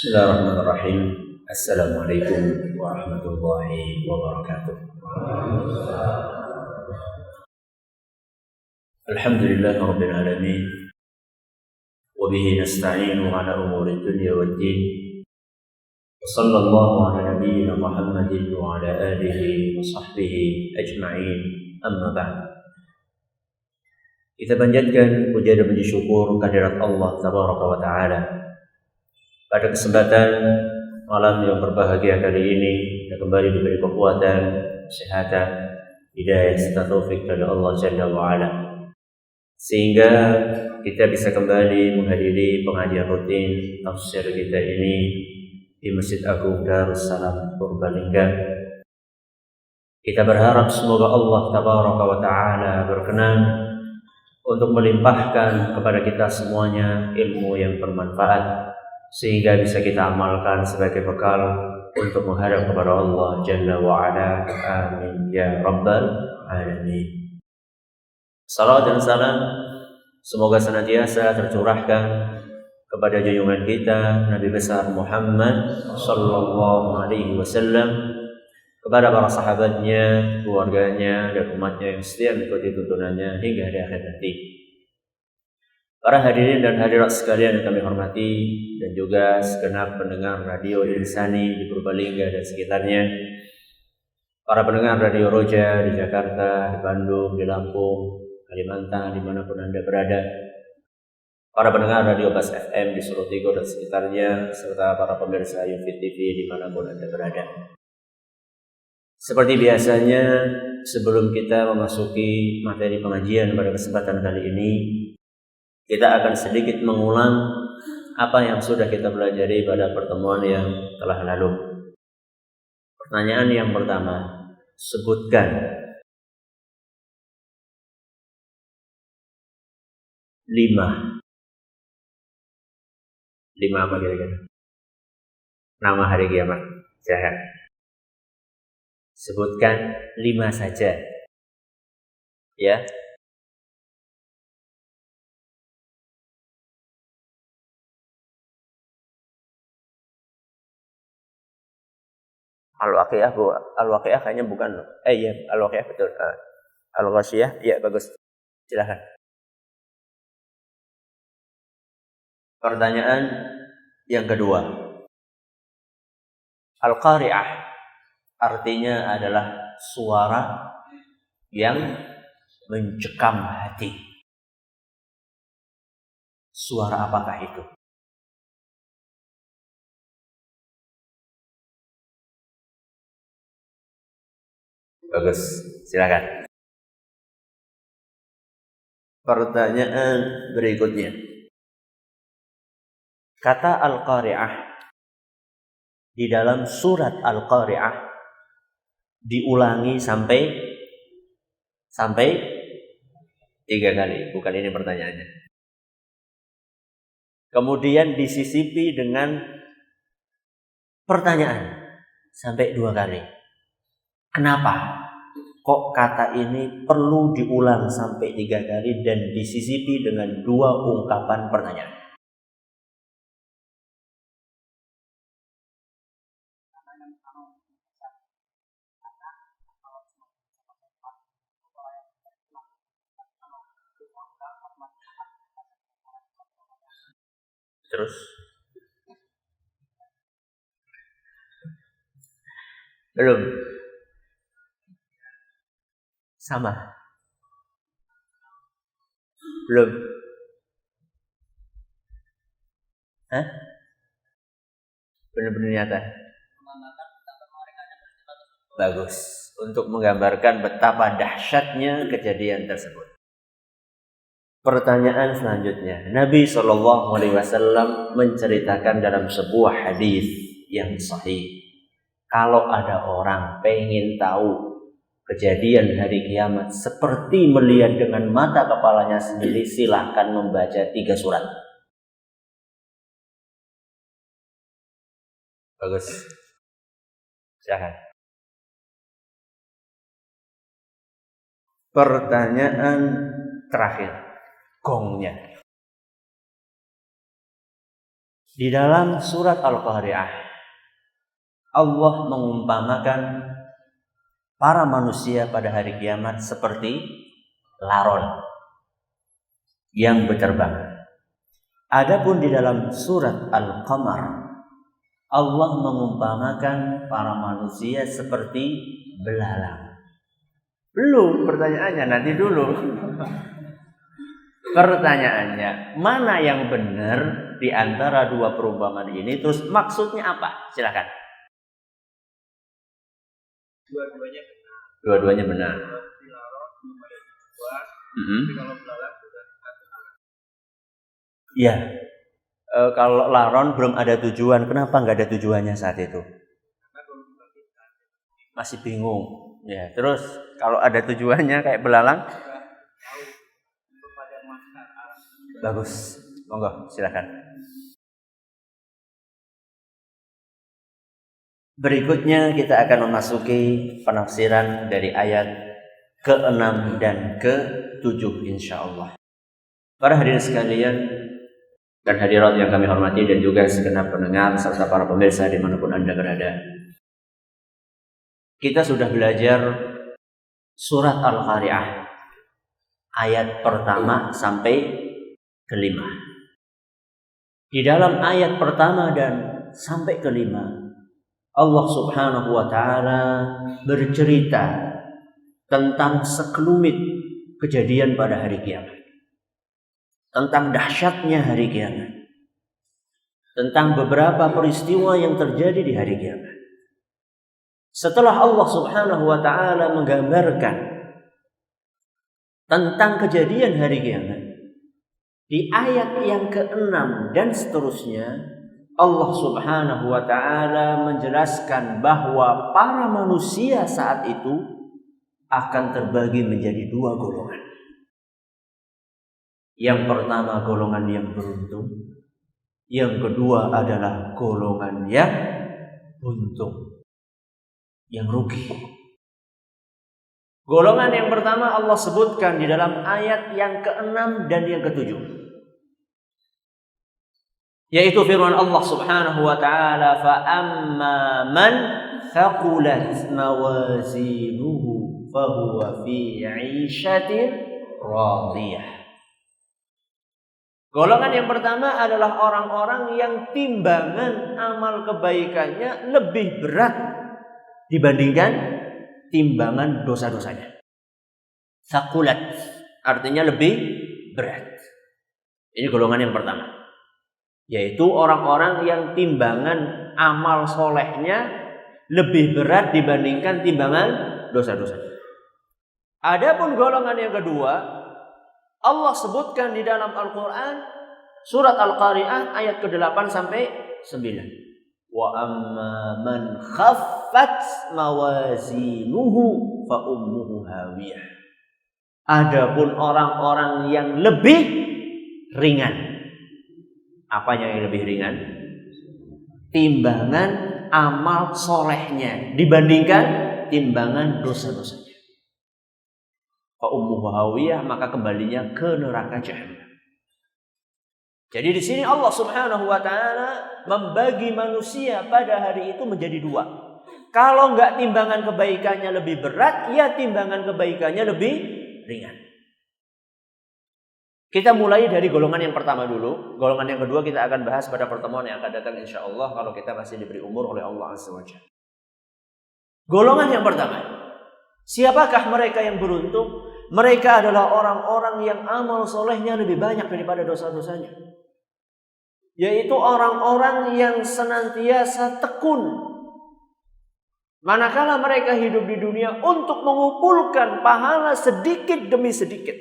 Bismillahirrahmanirrahim. Assalamualaikum warahmatullahi wabarakatuh. Alhamdulillahi rabbil alamin. Wa bihi nasta'inu ala umuri dunya waddin. Wa sallallahu ala nabiyyina Muhammadin wa ala alihi wa sahbihi ajma'in. Amma ba'd. Kita panjatkan puja dan puji syukur kehadirat Allah tabaraka wa taala. Pada kesempatan malam yang berbahagia kali ini, kita kembali diberi kekuatan, kesehatan, hidayah serta taufik dari Allah Jalla wa Ala, sehingga kita bisa kembali menghadiri pengajian rutin tafsir kita ini di Masjid Agung Darussalam Purbalingga. Kita berharap semoga Allah Tabaraka wa Ta'ala berkenan untuk melimpahkan kepada kita semuanya ilmu yang bermanfaat, sehingga bisa kita amalkan sebagai bekal untuk menghadap kepada Allah Jalla wa'ala. Amin ya Rabbal Alamin. Salawat dan salam semoga senantiasa tercurahkan kepada junjungan kita Nabi besar Muhammad sallallahu alaihi wasallam, kepada para sahabatnya, keluarganya, dan umatnya yang setia mengikuti tuntunannya hingga hari akhir nanti. Para hadirin dan hadirat sekalian yang kami hormati, dan juga segenap pendengar radio Insani di Purbalingga dan sekitarnya, para pendengar radio Roja di Jakarta, di Bandung, di Lampung, Kalimantan, dimanapun Anda berada, para pendengar radio Bas FM di Solo Tigo dan sekitarnya, serta para pemirsa Yufid TV dimanapun Anda berada. Seperti biasanya, sebelum kita memasuki materi pengajian pada kesempatan kali ini, kita akan sedikit mengulang apa yang sudah kita pelajari pada pertemuan yang telah lalu. Pertanyaan yang pertama, sebutkan 5 apa kira-kira? Nama hari kiamat. Jangan. Sebutkan 5 saja. Ya. Al-Waqiah, Bu. Al-Waqiah kayaknya bukan. Iya, Al-Waqiah betul. Al-Ghasyiyah, iya bagus. Silakan. Pertanyaan yang kedua. Al-Qari'ah artinya adalah suara yang mencekam hati. Suara apakah itu? Bagus, silakan. Pertanyaan berikutnya. Kata Al-Qari'ah di dalam surat Al-Qari'ah diulangi sampai 3 kali. Bukan ini pertanyaannya. Kemudian disisipi dengan pertanyaan sampai 2 kali. Kenapa? Kok kata ini perlu diulang sampai 3 kali dan disisipi dengan 2 ungkapan pertanyaan? Terus? Belum? Sama? Belum? Hah? Benar-benar nyata? Bagus. Untuk menggambarkan betapa dahsyatnya kejadian tersebut. Pertanyaan selanjutnya, Nabi SAW menceritakan dalam sebuah hadis yang sahih, kalau ada orang pengen tahu kejadian hari kiamat seperti melihat dengan mata kepalanya sendiri, silahkan membaca 3 surat. Bagus. Silahkan. Pertanyaan terakhir, gongnya. Di dalam surat Al-Qari'ah, Allah mengumpamakan para manusia pada hari kiamat seperti laron yang berterbang. Adapun di dalam surat Al-Qamar, Allah mengumpamakan para manusia seperti belalang. Belum pertanyaannya, nanti dulu. Pertanyaannya, mana yang benar di antara dua perumpamaan ini? Terus maksudnya apa? Silakan. Dua-duanya benar. Dua-duanya benar. Iya. Kalau laron belum ada tujuan, kenapa nggak ada tujuannya saat itu? Masih bingung. Ya, terus kalau ada tujuannya kayak belalang? Bagus. Monggo, silakan. Berikutnya kita akan memasuki penafsiran dari ayat ke-6 dan ke-7 insyaallah. Para hadirin sekalian dan hadirat yang kami hormati dan juga segenap pendengar serta para pemirsa dimanapun Anda berada. Kita sudah belajar surat Al-Qari'ah ayat pertama sampai kelima. Di dalam ayat pertama dan sampai kelima, Allah Subhanahu wa ta'ala bercerita tentang sekelumit kejadian pada hari kiamat. Tentang dahsyatnya hari kiamat. Tentang beberapa peristiwa yang terjadi di hari kiamat. Setelah Allah Subhanahu wa ta'ala menggambarkan tentang kejadian hari kiamat, di ayat yang ke-6 dan seterusnya, Allah Subhanahu wa ta'ala menjelaskan bahwa para manusia saat itu akan terbagi menjadi dua golongan. Yang pertama golongan yang beruntung, yang kedua adalah golongan yang untung, yang rugi. Golongan yang pertama Allah sebutkan di dalam ayat yang ke-6 dan yang ke-7, yaitu firman Allah Subhanahu wa ta'ala, فَأَمَّا مَنْ ثَقُلَتْ مَوَازِينُهُ فَهُوَ فِي عِيشَةٍ رَاضِيَةٍ. Golongan yang pertama adalah orang-orang yang timbangan amal kebaikannya lebih berat dibandingkan timbangan dosa-dosanya. Thaqulat artinya lebih berat. Ini golongan yang pertama, yaitu orang-orang yang timbangan amal solehnya lebih berat dibandingkan timbangan dosa-dosanya. Adapun golongan yang kedua, Allah sebutkan di dalam Al-Quran surat Al-Qari'ah ayat ke-8 sampai 9. Wa amma man khaffat mawazinuhu fa ummuhu hawiyah. Adapun orang-orang yang lebih ringan. Apanya yang lebih ringan? Timbangan amal solehnya dibandingkan timbangan dosa-dosanya. Fa ummuhu hawiyah, maka kembalinya ke neraka jahanam. Jadi di sini Allah Subhanahu wa ta'ala membagi manusia pada hari itu menjadi dua. Kalau enggak timbangan kebaikannya lebih berat, ya timbangan kebaikannya lebih ringan. Kita mulai dari golongan yang pertama dulu. Golongan yang kedua kita akan bahas pada pertemuan yang akan datang insyaallah, kalau kita masih diberi umur oleh Allah Azza wa Jalla. Golongan yang pertama, siapakah mereka yang beruntung? Mereka adalah orang-orang yang amal solehnya lebih banyak daripada dosa-dosanya. Yaitu orang-orang yang senantiasa tekun manakala mereka hidup di dunia untuk mengumpulkan pahala sedikit demi sedikit.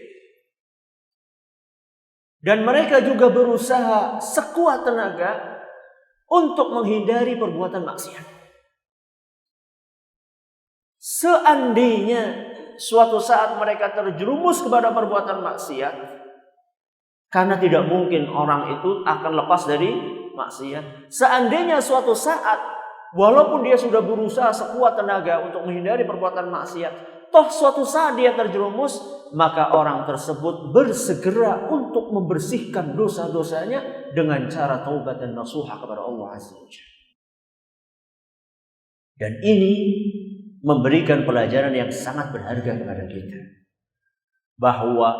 Dan mereka juga berusaha sekuat tenaga untuk menghindari perbuatan maksiat. Seandainya suatu saat mereka terjerumus kepada perbuatan maksiat, karena tidak mungkin orang itu akan lepas dari maksiat. Seandainya suatu saat, walaupun dia sudah berusaha sekuat tenaga untuk menghindari perbuatan maksiat, toh suatu saat dia terjerumus, maka orang tersebut bersegera untuk membersihkan dosa-dosanya dengan cara taubat dan nasuha kepada Allah Azza wa Jalla. Dan ini memberikan pelajaran yang sangat berharga kepada kita, bahwa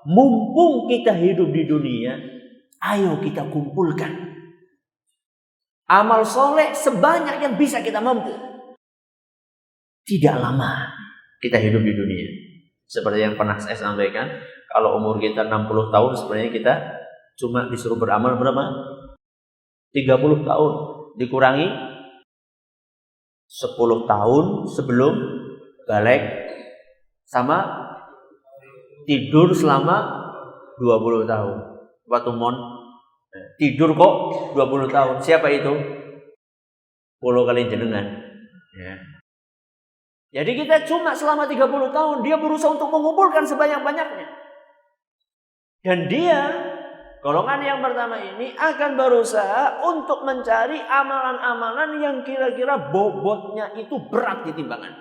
mumpung kita hidup di dunia, ayo kita kumpulkan amal soleh sebanyak yang bisa kita mampu. Tidak lama kita hidup di dunia. Seperti yang pernah saya sampaikan, kalau umur kita 60 tahun, sebenarnya kita cuma disuruh beramal berapa? 30 tahun. Dikurangi 10 tahun sebelum balik, sama tidur selama 20 tahun. Waktu tidur kok 20 tahun. Siapa itu? 10 kali jenengan. Ya. Jadi kita cuma selama 30 tahun, dia berusaha untuk mengumpulkan sebanyak-banyaknya. Dan dia, golongan yang pertama ini, akan berusaha untuk mencari amalan-amalan yang kira-kira bobotnya itu berat di timbangan.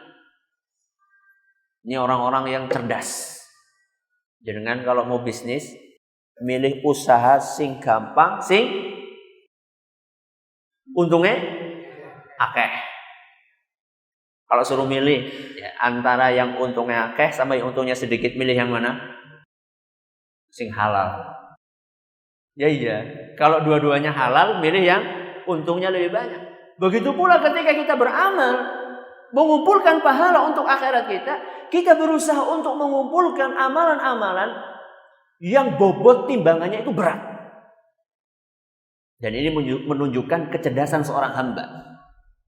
Ini orang-orang yang cerdas. Jangan kalau mau bisnis, milih usaha sing gampang, sing untungnya akeh. Kalau suruh milih ya, antara yang untungnya akeh sama yang untungnya sedikit, milih yang mana? Sing halal. Ya iya. Kalau dua-duanya halal, milih yang untungnya lebih banyak. Begitu pula ketika kita beramal, mengumpulkan pahala untuk akhirat kita berusaha untuk mengumpulkan amalan-amalan yang bobot timbangannya itu berat. Dan ini menunjukkan kecerdasan seorang hamba.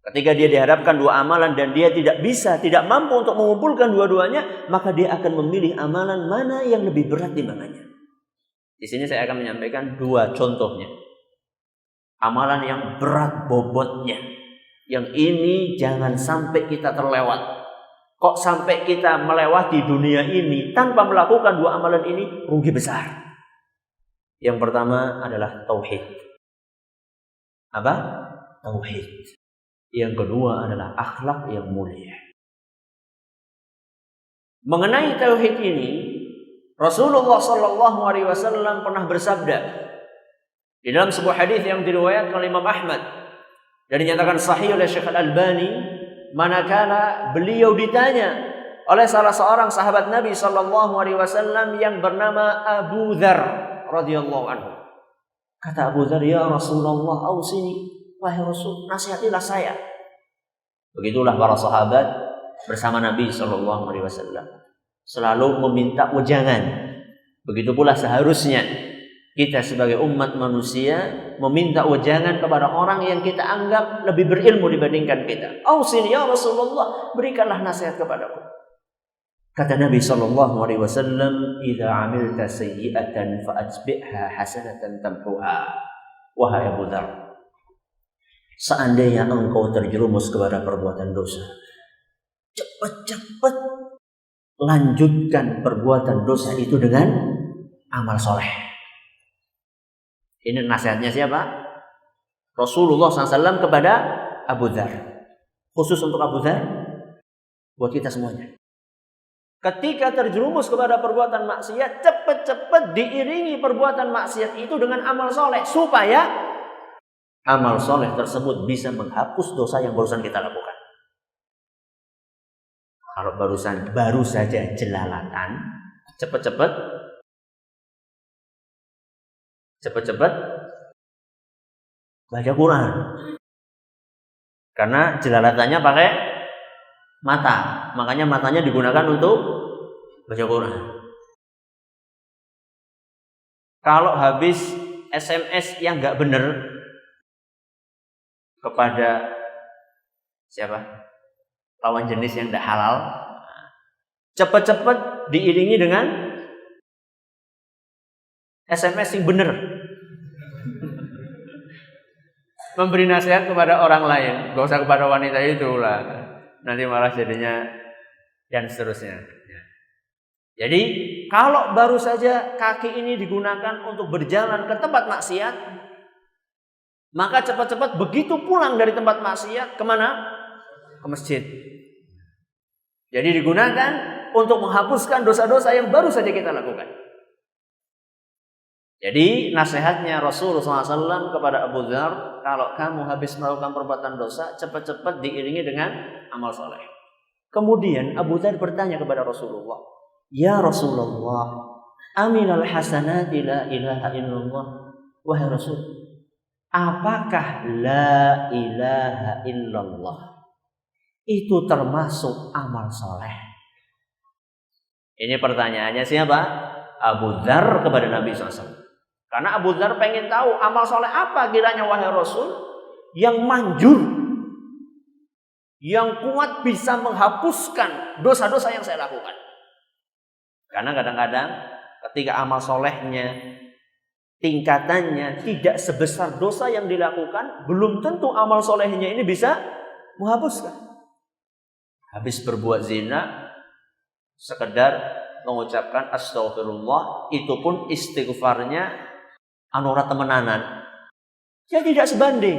Ketika dia dihadapkan dua amalan dan dia tidak mampu untuk mengumpulkan dua-duanya, maka dia akan memilih amalan mana yang lebih berat timbangannya. Di sini saya akan menyampaikan dua contohnya. Amalan yang berat bobotnya. Yang ini jangan sampai kita terlewat. Kok sampai kita melewati dunia ini tanpa melakukan dua amalan ini, rugi besar. Yang pertama adalah tauhid. Apa? Tauhid. Yang kedua adalah akhlak yang mulia. Mengenai tauhid ini, Rasulullah sallallahu alaihi wasallam pernah bersabda di dalam sebuah hadis yang diriwayatkan oleh Imam Ahmad dan dinyatakan sahih oleh Syekh Al-Albani, manakala beliau ditanya oleh salah seorang sahabat Nabi sallallahu alaihi wasallam yang bernama Abu Dzar radhiyallahu anhu. Kata Abu Dzar, "Ya Rasulullah, ausini." Wahai Rasul, nasihatilah saya. Begitulah para sahabat bersama Nabi SAW selalu meminta wejangan. Begitu pula seharusnya kita sebagai umat manusia meminta wejangan kepada orang yang kita anggap lebih berilmu dibandingkan kita. Ausini ya Rasulullah, berikanlah nasihat kepadaku. Kata Nabi SAW, "Idza 'amilta sayyi'atan fa'atbi'ha hasanatan tamhuha." Wahai Abu Dzar, seandainya engkau terjerumus kepada perbuatan dosa, cepat-cepat lanjutkan perbuatan dosa itu dengan amal soleh. Ini nasihatnya siapa? Rasulullah SAW kepada Abu Dzar. Khusus untuk Abu Dzar, buat kita semuanya. Ketika terjerumus kepada perbuatan maksiat, cepat-cepat diiringi perbuatan maksiat itu dengan amal soleh, supaya amal soleh tersebut bisa menghapus dosa yang barusan kita lakukan. Kalau baru saja jelalatan, cepat-cepat baca Quran. Karena jelalatannya pakai mata, makanya matanya digunakan untuk baca Quran. Kalau habis SMS yang nggak benar kepada siapa? Lawan jenis yang tidak halal, cepat-cepat diiringi dengan SMS yang benar. Memberi nasihat kepada orang lain, gak usah kepada wanita itu lah, nanti malah jadinya dan seterusnya. Jadi kalau baru saja kaki ini digunakan untuk berjalan ke tempat maksiat, maka cepat-cepat begitu pulang dari tempat maksiat, kemana? Ke masjid. Jadi digunakan untuk menghapuskan dosa-dosa yang baru saja kita lakukan. Jadi nasihatnya Rasulullah SAW kepada Abu Dzar, kalau kamu habis melakukan perbuatan dosa, cepat-cepat diiringi dengan amal soleh. Kemudian Abu Dzar bertanya kepada Rasulullah, ya Rasulullah, aminal hasanati la ilaha illallah. Wahai Rasul, apakah la ilaha illallah itu termasuk amal soleh? Ini pertanyaannya siapa? Abu Dzar kepada Nabi SAW. Karena Abu Dzar pengen tahu amal soleh apa kiranya wahai Rasul yang manjur, yang kuat bisa menghapuskan dosa-dosa yang saya lakukan. Karena kadang-kadang ketika amal solehnya tingkatannya tidak sebesar dosa yang dilakukan, belum tentu amal solehnya ini bisa menghapuskan. Habis berbuat zina, sekedar mengucapkan astagfirullah, itu pun istighfarnya anura temenanan, ya tidak sebanding.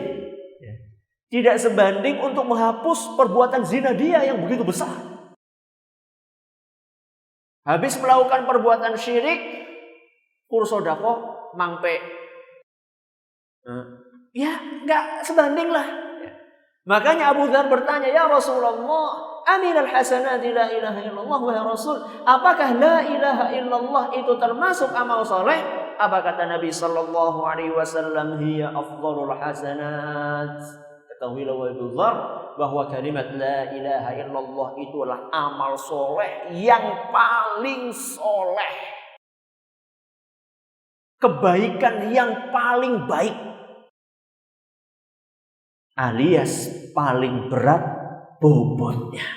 Tidak sebanding untuk menghapus perbuatan zina dia yang begitu besar. Habis melakukan perbuatan syirik, kursodakoh, mangpe, ya nggak sebanding lah. Makanya Abu Dzar bertanya, ya Rasulullah, aminal hasanati la ilaha illallah. Wahai Rasul, apakah la ilaha illallah itu termasuk amal soleh? Apa kata Nabi sallallahu alaihi wasallam, hiya afdhalul hasanat. Ketahuilah wahai Abu Dzar bahwa kalimat la ilaha illallah itulah amal soleh yang paling soleh, kebaikan yang paling baik, alias paling berat bobotnya.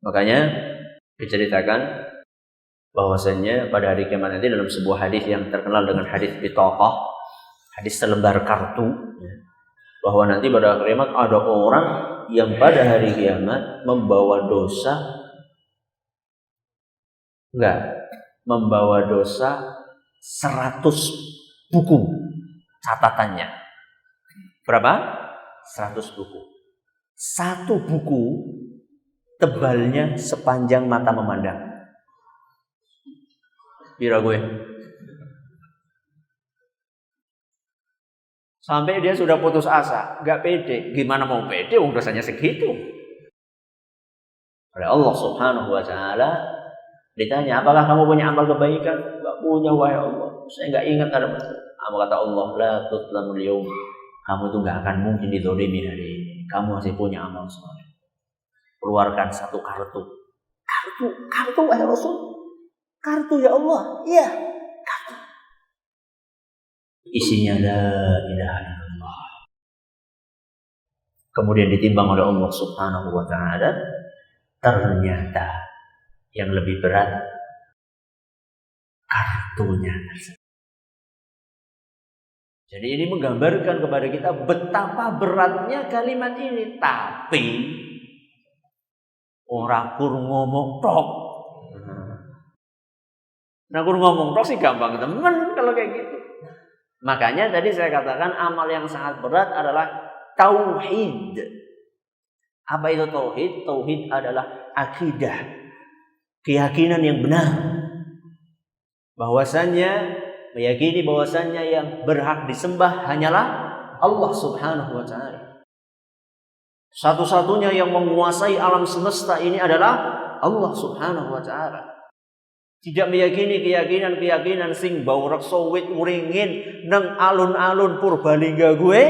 Makanya diceritakan bahwasanya pada hari kiamat nanti dalam sebuah hadis yang terkenal dengan hadis bitaqah, hadis selembar kartu, bahwa nanti pada hari kiamat ada orang yang pada hari kiamat membawa dosa, membawa dosa 100 buku catatannya. Berapa? 100 buku. Satu buku tebalnya sepanjang mata memandang. Kira gue. Sampai dia sudah putus asa, gak pede. Gimana mau pede? Dosanya segitu. Oleh Allah Subhanahu wa Ta'ala ditanya, apakah kamu punya amal kebaikan? Gak punya, wahai Allah. Saya gak ingat ada. Kata Allah, la tutlamul yawm. Kamu itu gak akan mungkin dizalimi hari ini. Kamu masih punya amal soleh. Keluarkan satu kartu. Kartu wahai Rasul. Kartu ya Allah. Iya, kartu. Isinya la ilaha illallah. Kemudian ditimbang oleh Allah Subhanahu wa Ta'ala. Ternyata yang lebih berat kartunya. Jadi ini menggambarkan kepada kita betapa beratnya kalimat ini. Tapi ora kur ngomong tok. Nah, kur ngomong tok sih gampang temen kalau kayak gitu. Makanya tadi saya katakan amal yang sangat berat adalah tauhid. Apa itu tauhid? Tauhid adalah akidah, keyakinan yang benar. Bahwasannya meyakini bahwasannya yang berhak disembah hanyalah Allah Subhanahu wa Ta'ala. Satu-satunya yang menguasai alam semesta ini adalah Allah Subhanahu wa Ta'ala. Tidak meyakini keyakinan sing bau reksa wit uringin nang alun-alun Purbalingga gue.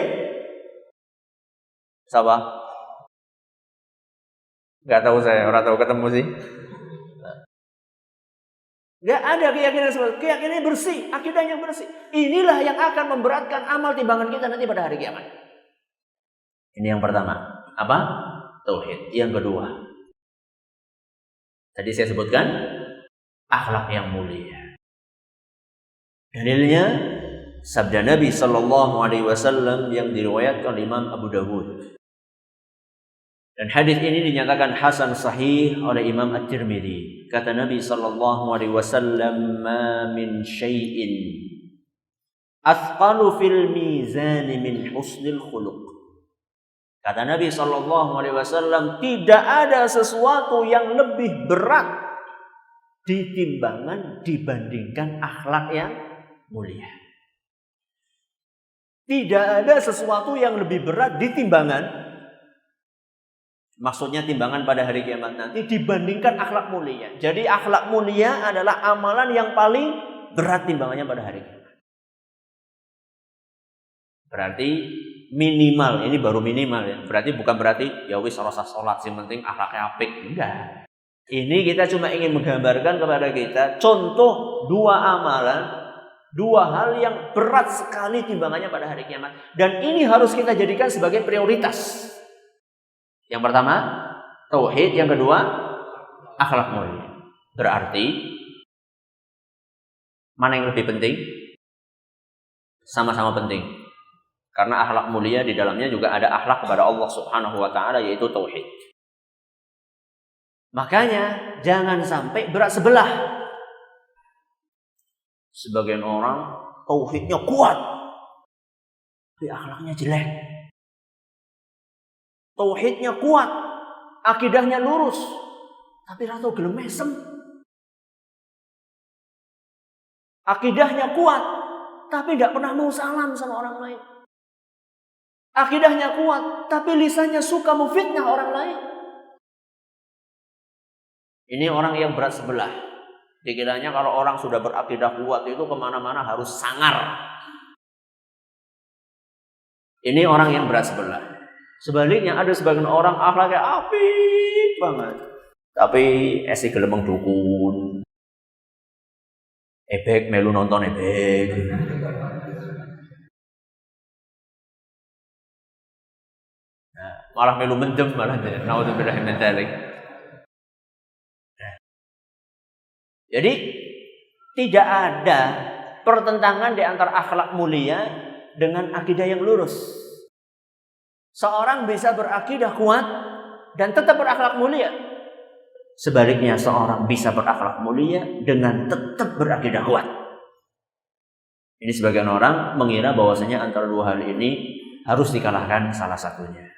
Siapa? Gak tahu saya, orang tahu ketemu sih. Gak ada keyakinan seperti itu. Keyakinannya bersih, akidahnya bersih. Inilah yang akan memberatkan amal timbangan kita nanti pada hari kiamat. Ini yang pertama. Apa? Tauhid. Yang kedua, tadi saya sebutkan akhlak yang mulia. Dalilnya sabda Nabi sallallahu alaihi wasallam yang diriwayatkan Imam Abu Dawud. Dan hadis ini dinyatakan hasan sahih oleh Imam At-Tirmidzi. Kata Nabi sallallahu alaihi wasallam, "Ma min syai'in athqalu fil mizan min husnil khuluq." Kata Nabi SAW, tidak ada sesuatu yang lebih berat di timbangan dibandingkan akhlak yang mulia. Tidak ada sesuatu yang lebih berat di timbangan, maksudnya timbangan pada hari kiamat nanti, dibandingkan akhlak mulia. Jadi akhlak mulia adalah amalan yang paling berat timbangannya pada hari kiamat. Berarti minimal, ini baru minimal ya. Berarti bukan berarti ya wis rasa sholat, yang penting akhlaknya apik. Enggak. Ini kita cuma ingin menggambarkan kepada kita contoh dua amalan, dua hal yang berat sekali timbangannya pada hari kiamat. Dan ini harus kita jadikan sebagai prioritas. Yang pertama, tauhid. Yang kedua, akhlak mulia. Berarti mana yang lebih penting? Sama-sama penting. Karena akhlak mulia di dalamnya juga ada akhlak kepada Allah Subhanahu wa taala, yaitu tauhid. Makanya jangan sampai berat sebelah. Sebagian orang tauhidnya kuat, tapi akhlaknya jelek. Tauhidnya kuat, akidahnya lurus, tapi ra tau gelem mesem. Akidahnya kuat, tapi tidak pernah mau salam sama orang lain. Akidahnya kuat, tapi lisannya suka memfitnah orang lain. Ini orang yang berat sebelah. Dikiranya kalau orang sudah berakidah kuat itu kemana-mana harus sangar. Ini orang yang berat sebelah. Sebaliknya ada sebagian orang akhlaknya apik banget, tapi esi gelemeng dukun. Ebek melu nonton ebek. Malah melu mendem malah. Naudzubillah min dzalik. Jadi tidak ada pertentangan di antara akhlak mulia dengan akidah yang lurus. Seorang bisa berakidah kuat dan tetap berakhlak mulia. Sebaliknya seorang bisa berakhlak mulia dengan tetap berakidah kuat. Ini sebagian orang mengira bahwasanya antara dua hal ini harus dikalahkan salah satunya.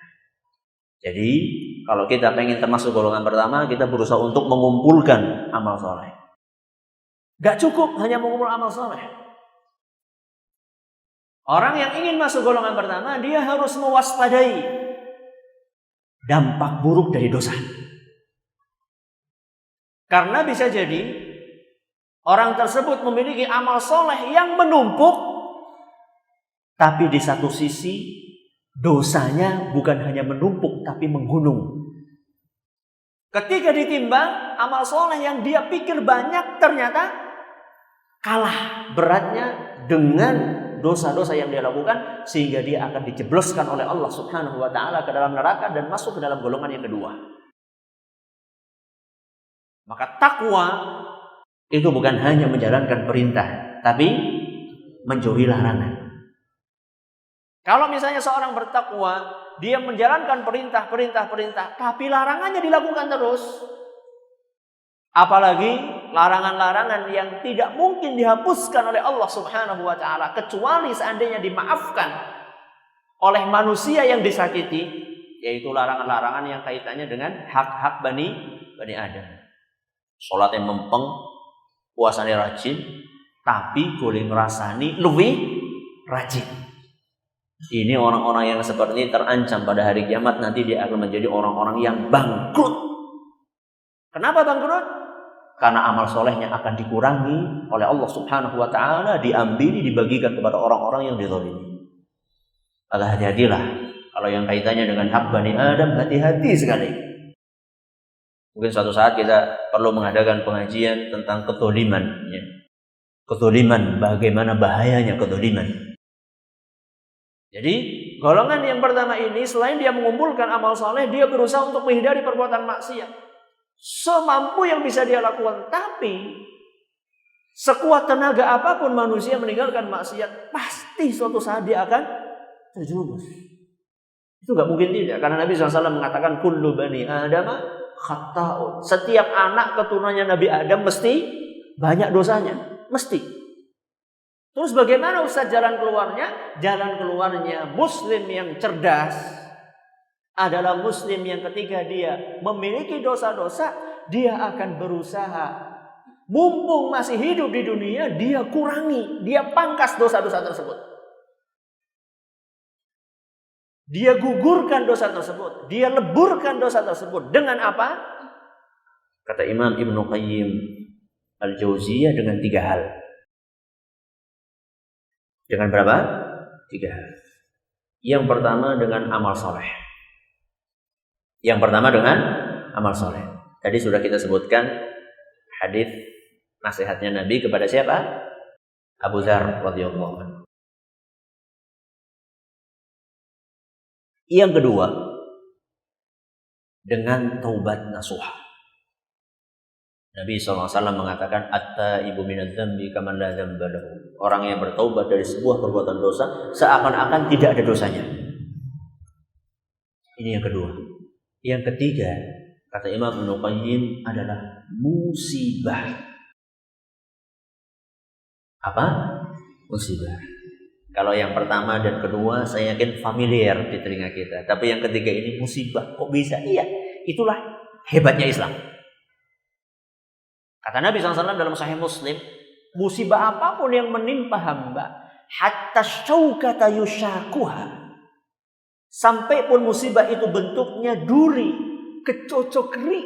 Jadi kalau kita pengen termasuk golongan pertama, kita berusaha untuk mengumpulkan amal soleh. Gak cukup hanya mengumpul amal soleh. Orang yang ingin masuk golongan pertama, dia harus mewaspadai dampak buruk dari dosa. Karena bisa jadi orang tersebut memiliki amal soleh yang menumpuk, tapi di satu sisi dosanya bukan hanya menumpuk, tapi menggunung. Ketika ditimbang, amal soleh yang dia pikir banyak ternyata kalah beratnya dengan dosa-dosa yang dia lakukan, sehingga dia akan dijebloskan oleh Allah Subhanahu wa taala ke dalam neraka dan masuk ke dalam golongan yang kedua. Maka takwa itu bukan hanya menjalankan perintah, tapi menjauhi larangan. Kalau misalnya seorang bertakwa, dia menjalankan perintah, tapi larangannya dilakukan terus. Apalagi larangan-larangan yang tidak mungkin dihapuskan oleh Allah Subhanahu wa taala kecuali seandainya dimaafkan oleh manusia yang disakiti, yaitu larangan-larangan yang kaitannya dengan hak-hak Bani Adam. Salatnya mempeng, puasanya rajin, tapi boleh ngrasani luwih rajin. Ini orang-orang yang seperti ini terancam pada hari kiamat, nanti dia akan menjadi orang-orang yang bangkrut. Kenapa bangkrut? Karena amal solehnya akan dikurangi oleh Allah Subhanahu wa taala, diambil, dibagikan kepada orang-orang yang dizalimi. Maka hati-hatilah kalau yang kaitannya dengan hak Bani Adam, hati-hati sekali. Mungkin suatu saat kita perlu mengadakan pengajian tentang kezaliman, ya. Kezaliman, bagaimana bahayanya kezaliman. Jadi golongan yang pertama ini, selain dia mengumpulkan amal soleh, dia berusaha untuk menghindari perbuatan maksiat semampu yang bisa dia lakukan. Tapi sekuat tenaga apapun manusia meninggalkan maksiat, pasti suatu saat dia akan terjerumus. Itu gak mungkin tidak. Karena Nabi SAW mengatakan kullu bani Adam khata'un. Setiap anak keturunannya Nabi Adam mesti banyak dosanya, mesti. Terus bagaimana Ustaz jalan keluarnya? Jalan keluarnya muslim yang cerdas, adalah muslim yang ketika dia memiliki dosa-dosa, dia akan berusaha mumpung masih hidup di dunia, dia kurangi, dia pangkas dosa-dosa tersebut. Dia gugurkan dosa tersebut, dia leburkan dosa tersebut dengan apa? Kata Imam Ibnu Qayyim Al-Jauziyah, dengan 3 hal. Dengan berapa? 3 hal. Yang pertama dengan amal soleh. Yang pertama dengan amal soleh. Tadi sudah kita sebutkan hadis nasihatnya Nabi kepada siapa? Abu Dzar radhiyallahu anhu. Yang kedua, dengan taubat nasuha. Nabi SAW mengatakan, at-taibu minadz-dzambi kaman la dzamba lahu. Orang yang bertaubat dari sebuah perbuatan dosa seakan-akan tidak ada dosanya. Ini yang kedua. Yang ketiga, kata Imam Ibnu Qayyim, adalah musibah. Apa? Musibah. Kalau yang pertama dan kedua saya yakin familiar di telinga kita. Tapi yang ketiga ini musibah. Kok bisa? Iya, itulah hebatnya Islam. Kata Nabi SAW dalam Sahih Muslim, musibah apapun yang menimpa hamba, hatta syaukata yushakuha, sampai pun musibah itu bentuknya duri, kecocok keri,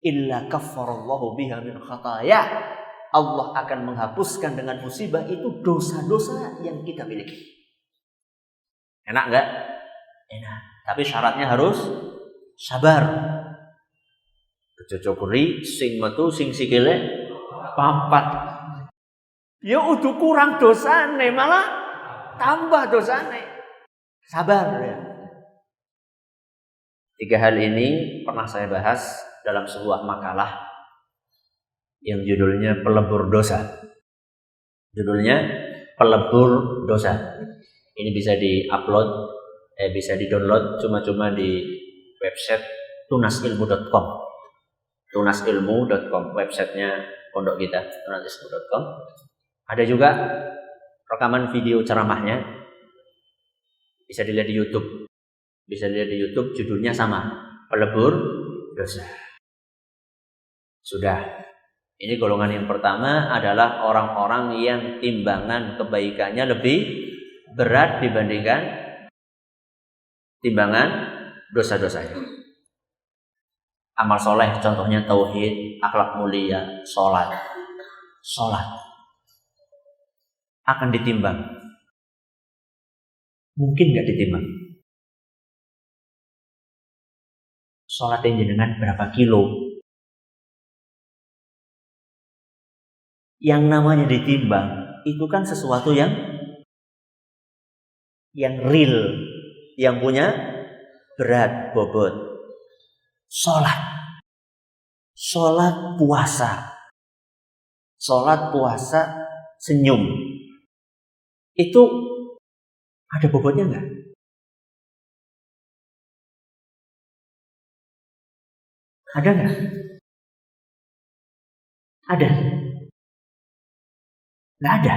illa kaffarallahu biha min khataya, Allah akan menghapuskan dengan musibah itu dosa-dosa yang kita miliki. Enak enggak? Enak. Tapi syaratnya harus sabar. Kecocokuri sing metu sing sikile papat. Ya udah kurang dosane, malah tambah dosane. Sabar ya. 3 hal ini pernah saya bahas dalam sebuah makalah yang judulnya Pelebur Dosa. Judulnya Pelebur Dosa. Ini bisa di-upload, bisa di-download cuma-cuma di website tunasilmu.com. Tunasilmu.com, websitenya pondok kita, tunasilmu.com. Ada juga rekaman video ceramahnya, bisa dilihat di YouTube. Bisa dilihat di YouTube, judulnya sama, Pelebur Dosa. Sudah. Ini golongan yang pertama adalah orang-orang yang timbangan kebaikannya lebih berat dibandingkan timbangan dosa-dosanya. Amal soleh contohnya tauhid, akhlak mulia, sholat. Sholat akan ditimbang. Mungkin gak ditimbang. Sholat yang jenengan berapa kilo? Yang namanya ditimbang itu kan sesuatu yang real, yang punya berat, bobot. Sholat puasa, senyum, itu ada bobotnya enggak? Ada enggak? Ada. Nggak ada.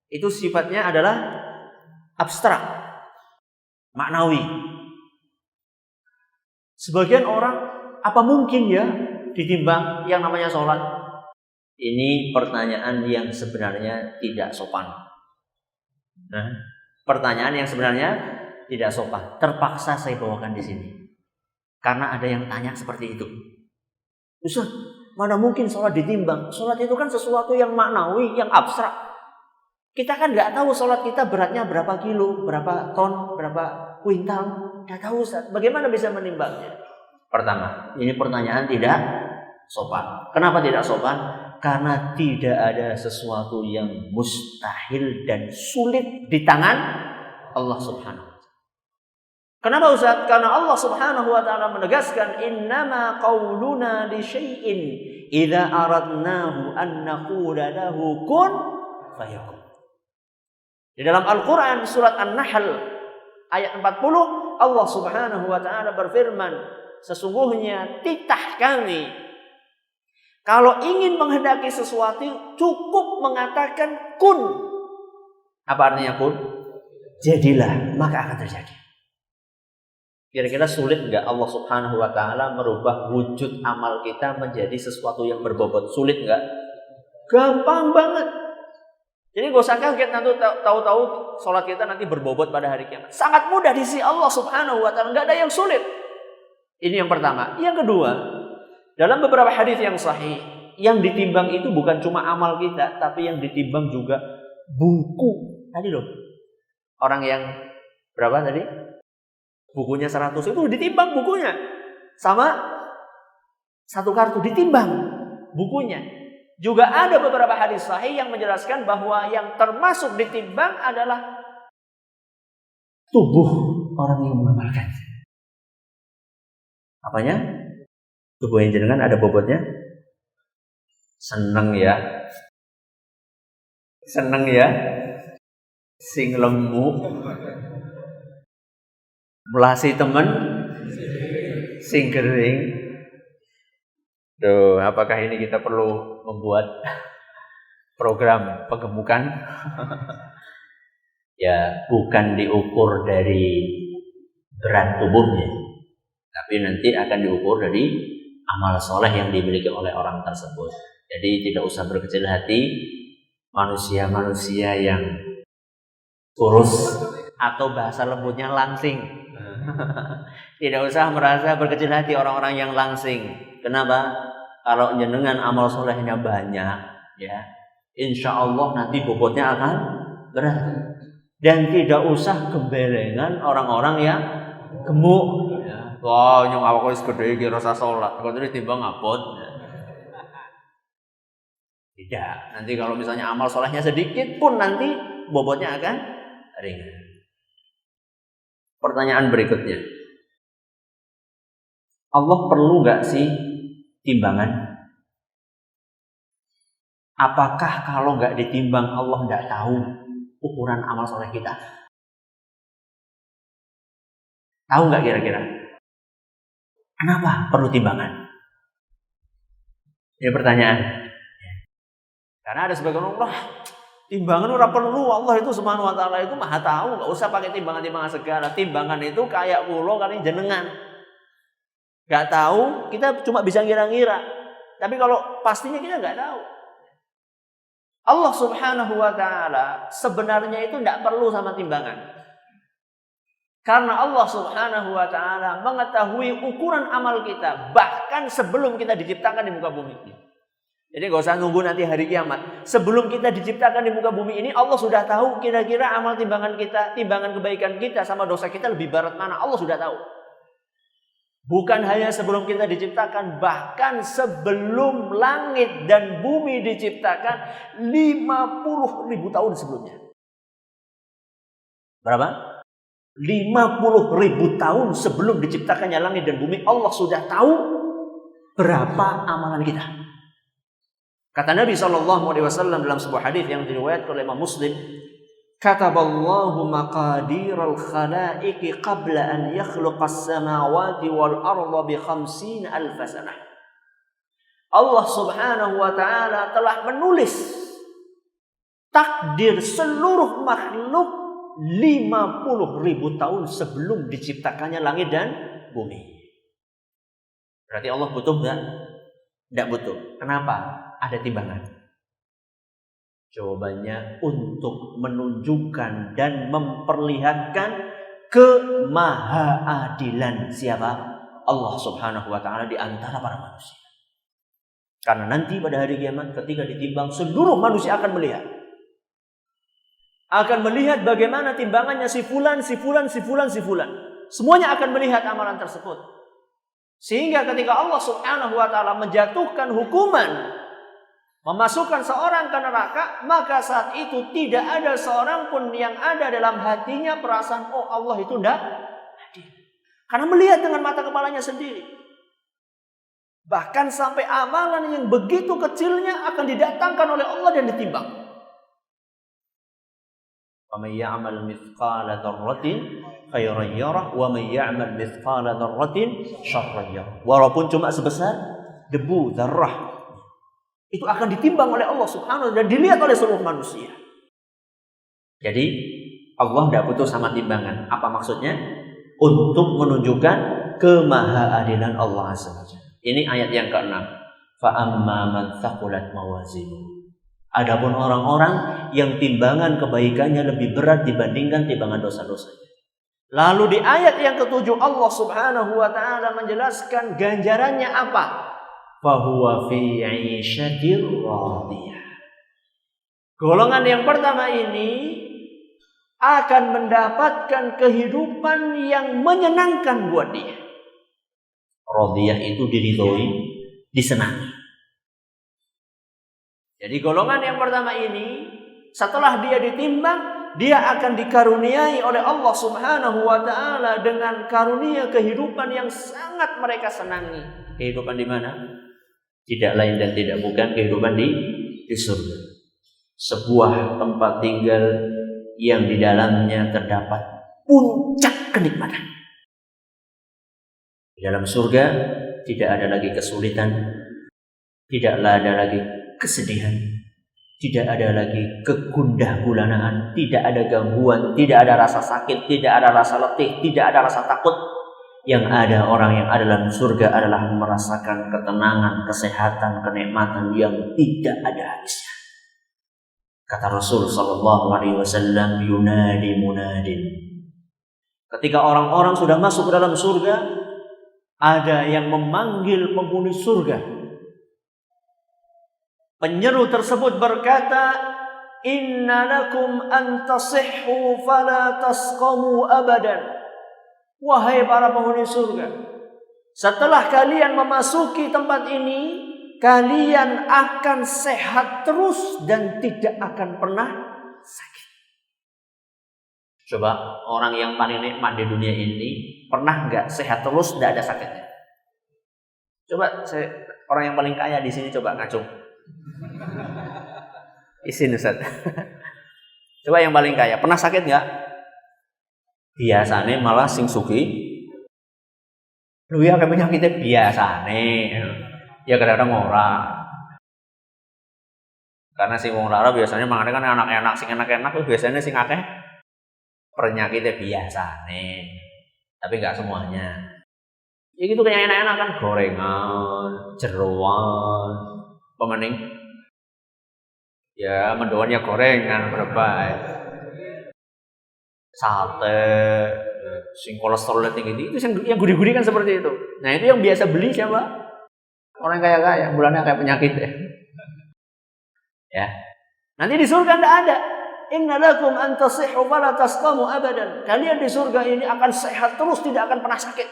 Itu sifatnya adalah abstrak, maknawi. Sebagian orang, apa mungkin ya ditimbang yang namanya sholat? Ini pertanyaan yang sebenarnya tidak sopan. Nah, pertanyaan yang sebenarnya tidak sopan. Terpaksa saya bawakan di sini. Karena ada yang tanya seperti itu. Ustaz, mana mungkin sholat ditimbang? Sholat itu kan sesuatu yang maknawi, yang abstrak. Kita kan nggak tahu sholat kita beratnya berapa kilo, berapa ton, berapa kuintal. Nggak tahu Ustaz. Bagaimana bisa menimbangnya? Pertama, ini pertanyaan tidak sopan. Kenapa tidak sopan? Karena tidak ada sesuatu yang mustahil dan sulit di tangan Allah Subhanahu wa ta'ala. Kenapa Ustaz? Karena Allah Subhanahu wa ta'ala menegaskan, innama qauluna li syai'in idza aradnahu an naqula lahu kun fayakun. Di dalam Al-Qur'an surat An-Nahl ayat 40, Allah Subhanahu wa ta'ala berfirman, sesungguhnya titah kami kalau ingin menghendaki sesuatu cukup mengatakan kun. Apa artinya kun? Jadilah, maka akan terjadi. Kira-kira sulit nggak Allah Subhanahu wa Ta'ala merubah wujud amal kita menjadi sesuatu yang berbobot? Sulit nggak? Gampang banget. Jadi gak usah kaget nanti tahu-tahu sholat kita nanti berbobot pada hari kiamat. Sangat mudah di sisi Allah Subhanahu wa Ta'ala, nggak ada yang sulit. Ini yang pertama. Yang kedua, dalam beberapa hadis yang sahih, yang ditimbang itu bukan cuma amal kita, tapi yang ditimbang juga buku. Tadi loh, orang yang berapa tadi? Bukunya 100 itu ditimbang bukunya. Sama satu kartu ditimbang bukunya. Juga ada beberapa hadis sahih yang menjelaskan bahwa yang termasuk ditimbang adalah tubuh orang yang mengamalkan. Apanya? Tubuh yang jenengan ada bobotnya? Seneng ya. Seneng ya. Sing lemu. Melasi temen sing kering. Duh, apakah ini kita perlu membuat program penggemukan? Ya, bukan diukur dari berat tubuhnya, tapi nanti akan diukur dari amal soleh yang dimiliki oleh orang tersebut. Jadi tidak usah berkecil hati manusia-manusia yang kurus atau bahasa lembutnya langsing. Tidak usah merasa berkecil hati orang-orang yang langsing. Kenapa? Kalau jenengan amal solehnya banyak, ya, insya Allah nanti bobotnya akan berat. Dan tidak usah gembelengan orang-orang yang gemuk. Ya. Wah, nyong awak wis gede iki rasa salat. Kok ditimbang ngapot. Tidak. Nanti kalau misalnya amal solehnya sedikit pun nanti bobotnya akan ringan. Pertanyaan berikutnya, Allah perlu nggak sih timbangan? Apakah kalau nggak ditimbang Allah nggak tahu ukuran amal soleh kita? Tahu nggak kira-kira? Kenapa perlu timbangan? Ini pertanyaan. Karena ada sebagian orang, timbangan ora perlu, Allah itu Subhanahu wa Ta'ala itu maha tahu, nggak usah pakai timbangan-timbangan segala. Timbangan itu kayak kulo kali jenengan. Nggak tahu, kita cuma bisa ngira-ngira. Tapi kalau pastinya kita nggak tahu. Allah Subhanahu wa Ta'ala sebenarnya itu nggak perlu sama timbangan. Karena Allah Subhanahu wa Ta'ala mengetahui ukuran amal kita bahkan sebelum kita diciptakan di muka bumi ini. Jadi gak usah nunggu nanti hari kiamat. Sebelum kita diciptakan di muka bumi ini, Allah sudah tahu kira-kira amal timbangan kita, timbangan kebaikan kita sama dosa kita lebih berat mana. Allah sudah tahu. Bukan hanya sebelum kita diciptakan, bahkan sebelum langit dan bumi diciptakan 50.000 tahun sebelumnya. Berapa? 50.000 tahun sebelum diciptakannya langit dan bumi, Allah sudah tahu berapa amalan kita. Kata Nabi SAW dalam sebuah hadis yang diriwayatkan oleh Imam Muslim, kataballahu maqadiral khalaiqi qabla an yakhluqas samawati wal arda bi 50.000 sanah. Allah Subhanahu wa Ta'ala telah menulis takdir seluruh makhluk 50.000 tahun sebelum diciptakannya langit dan bumi. Berarti Allah butuh enggak? Tidak butuh. Kenapa? Ada timbangan. Jawabannya untuk menunjukkan dan memperlihatkan kemahaadilan siapa? Allah Subhanahu wa Ta'ala di antara para manusia. Karena nanti pada hari kiamat ketika ditimbang, seluruh manusia akan melihat. Akan melihat bagaimana timbangannya si fulan, si fulan, si fulan, si fulan. Semuanya akan melihat amalan tersebut. Sehingga ketika Allah Subhanahu wa Ta'ala menjatuhkan hukuman, memasukkan seorang ke neraka, maka saat itu tidak ada seorang pun yang ada dalam hatinya perasaan, oh Allah itu tidak adil. Karena melihat dengan mata kepalanya sendiri. Bahkan sampai amalan yang begitu kecilnya akan didatangkan oleh Allah dan ditimbang. وَمَنْ يَعْمَلْ مِثْقَالَ ذَرَّةٍ خَيْرًا يَرَهُ وَمَنْ يَعْمَلْ مِثْقَالَ ذَرَّةٍ شَرًّا يَرَهُ. Walaupun cuma sebesar debu, zarrah, itu akan ditimbang oleh Allah Subhanahu wa Ta'ala dan dilihat oleh seluruh manusia. Jadi Allah tidak butuh sama timbangan. Apa maksudnya? untuk menunjukkan kemahaadilan Allah Azza wa Jalla. Ini ayat yang ke-6. Fa amma man thaqulat mawazinuhu. Adapun orang-orang yang timbangan kebaikannya lebih berat dibandingkan timbangan dosa-dosanya. Lalu di ayat yang ke-7 Allah Subhanahu wa taala menjelaskan ganjarannya apa? Fahuwa fi 'ishatir radiyah. Golongan yang pertama ini akan mendapatkan kehidupan yang menyenangkan buat dia. Radiyah itu diridhoi, disenangi. Jadi golongan yang pertama ini setelah dia ditimbang, dia akan dikaruniai oleh Allah Subhanahu wa taala dengan karunia kehidupan yang sangat mereka senangi. Kehidupan di mana? Tidak lain dan tidak bukan kehidupan di surga. Sebuah tempat tinggal yang di dalamnya terdapat puncak kenikmatan. Di dalam surga tidak ada lagi kesulitan, tidaklah ada lagi kesedihan, tidak ada lagi kegundah gulanaan, tidak ada gangguan, tidak ada rasa sakit, tidak ada rasa letih, tidak ada rasa takut. Yang ada orang yang ada dalam surga adalah merasakan ketenangan, kesehatan, kenikmatan yang tidak ada habisnya. Kata Rasul sallallahu alaihi wasallam, yunadi munadin. Ketika orang-orang sudah masuk ke dalam surga, ada yang memanggil penghuni surga. Penyeru tersebut berkata, inna lakum an tasihhu fala tasqamu abadan. Wahai para penghuni surga, setelah kalian memasuki tempat ini, kalian akan sehat terus dan tidak akan pernah sakit. Coba orang yang paling nikmat di dunia ini pernah nggak sehat terus, nggak ada sakitnya? Coba orang yang paling kaya di sini coba ngacung. Isin Ustaz. Coba yang paling kaya pernah sakit nggak? Biasanya malah sing sugih. Lu ya kayak penyakitnya biasanya. Ya kadang-kadang ora. Karena sing wong lara biasanya mangane kan enak-enak, sing enak-enak tuh biasanya sing akeh penyakitnya biasane. Tapi enggak semuanya. Ya gitu kayak enak-enak kan gorengan, jeroan, pemening. Ya mendoannya gorengan berapa. Sate, sing kolesterolnya tinggi itu yang gurih-gurih kan seperti itu. Nah, itu yang biasa beli siapa? Orang kaya-kaya, bulannya kayak penyakit ya. Nanti di surga tidak ada. Inna lakum an tasihhu fala tasqamu abadan. Kalian di surga ini akan sehat terus, tidak akan pernah sakit.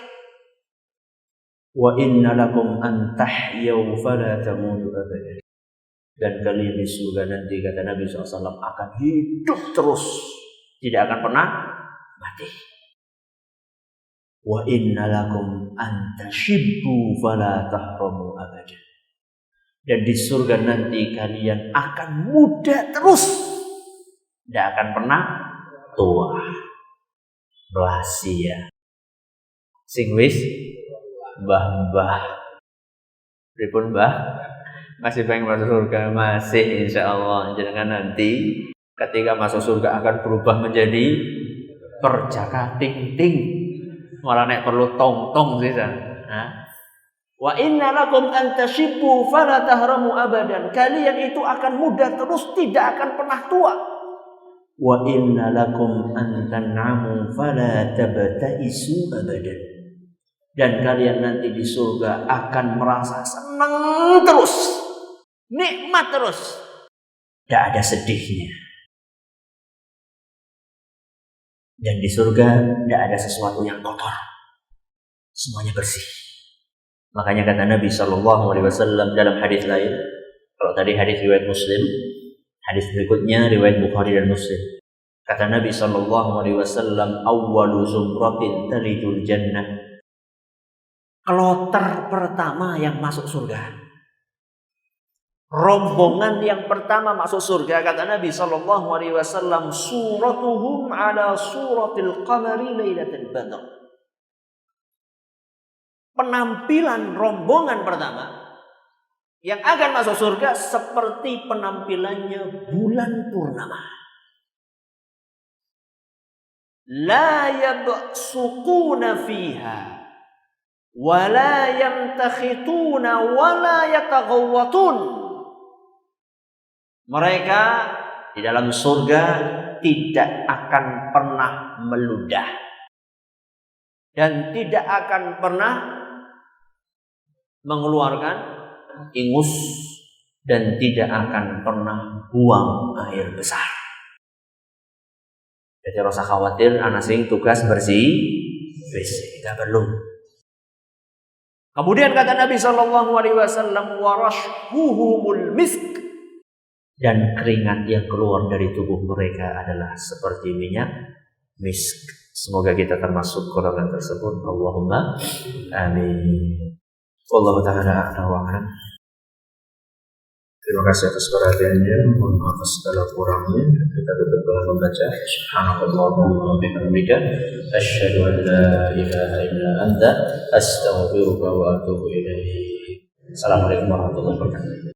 Wa inna lakum an tahyaw fala tamutu abadan. Dan kalian di surga nanti kata Nabi SAW akan hidup terus, tidak akan pernah mati. Wa inna lakum an tashibbu fala tahramu abadan. Dan di surga nanti kalian akan muda terus, tidak akan pernah tua. Rahasia. Sing wis mbah-mbah. Pripun mbah? Masih pengen masuk surga? Masih, insyaallah. Jangan nanti ketika masuk surga akan berubah menjadi perjaka ting-ting. Malah nek perlu tong-tong sih san. Wa inna lakum an tashibbu fala tahramu abadan. Kalian itu akan muda terus, tidak akan pernah tua. Wa inna lakum an tan'amu fala tabta'isu abadan. Dan kalian nanti di surga akan merasa senang terus, nikmat terus, tidak ada sedihnya. Dan di surga tidak ada sesuatu yang kotor, semuanya bersih. Makanya kata Nabi SAW dalam hadis lain, kalau tadi hadis riwayat Muslim, hadis berikutnya riwayat Bukhari dan Muslim. Kata Nabi SAW, awwalu zumratin talijul jannah. Kloter pertama yang masuk surga, rombongan yang pertama masuk surga, kata Nabi SAW, suratuhum ala suratil qamari lailatul badr. Penampilan rombongan pertama yang akan masuk surga seperti penampilannya bulan purnama. la yabsuquna fiha wa la yamtakhituna wa la yataghawwatun. Mereka di dalam surga tidak akan pernah meludah dan tidak akan pernah mengeluarkan ingus dan tidak akan pernah buang air besar. Jadi rasa khawatir anak sing tugas bersih, tidak perlu. Kemudian kata Nabi Shallallahu Alaihi Wasallam, warashhuhumul misk, dan keringat yang keluar dari tubuh mereka adalah seperti minyak misk. Semoga kita termasuk golongan tersebut. Allahumma amin. Wallahu ta'ala a'lam wa a'lam. Terima kasih atas perhatiannya. Mohon maaf segala kurangnya. Kita tutup dengan membaca Subhanallahumma wa bihamdika asyhadu an la ilaha illa anta astaghfiruka wa atubu ilaik. Assalamualaikum warahmatullahi wabarakatuh.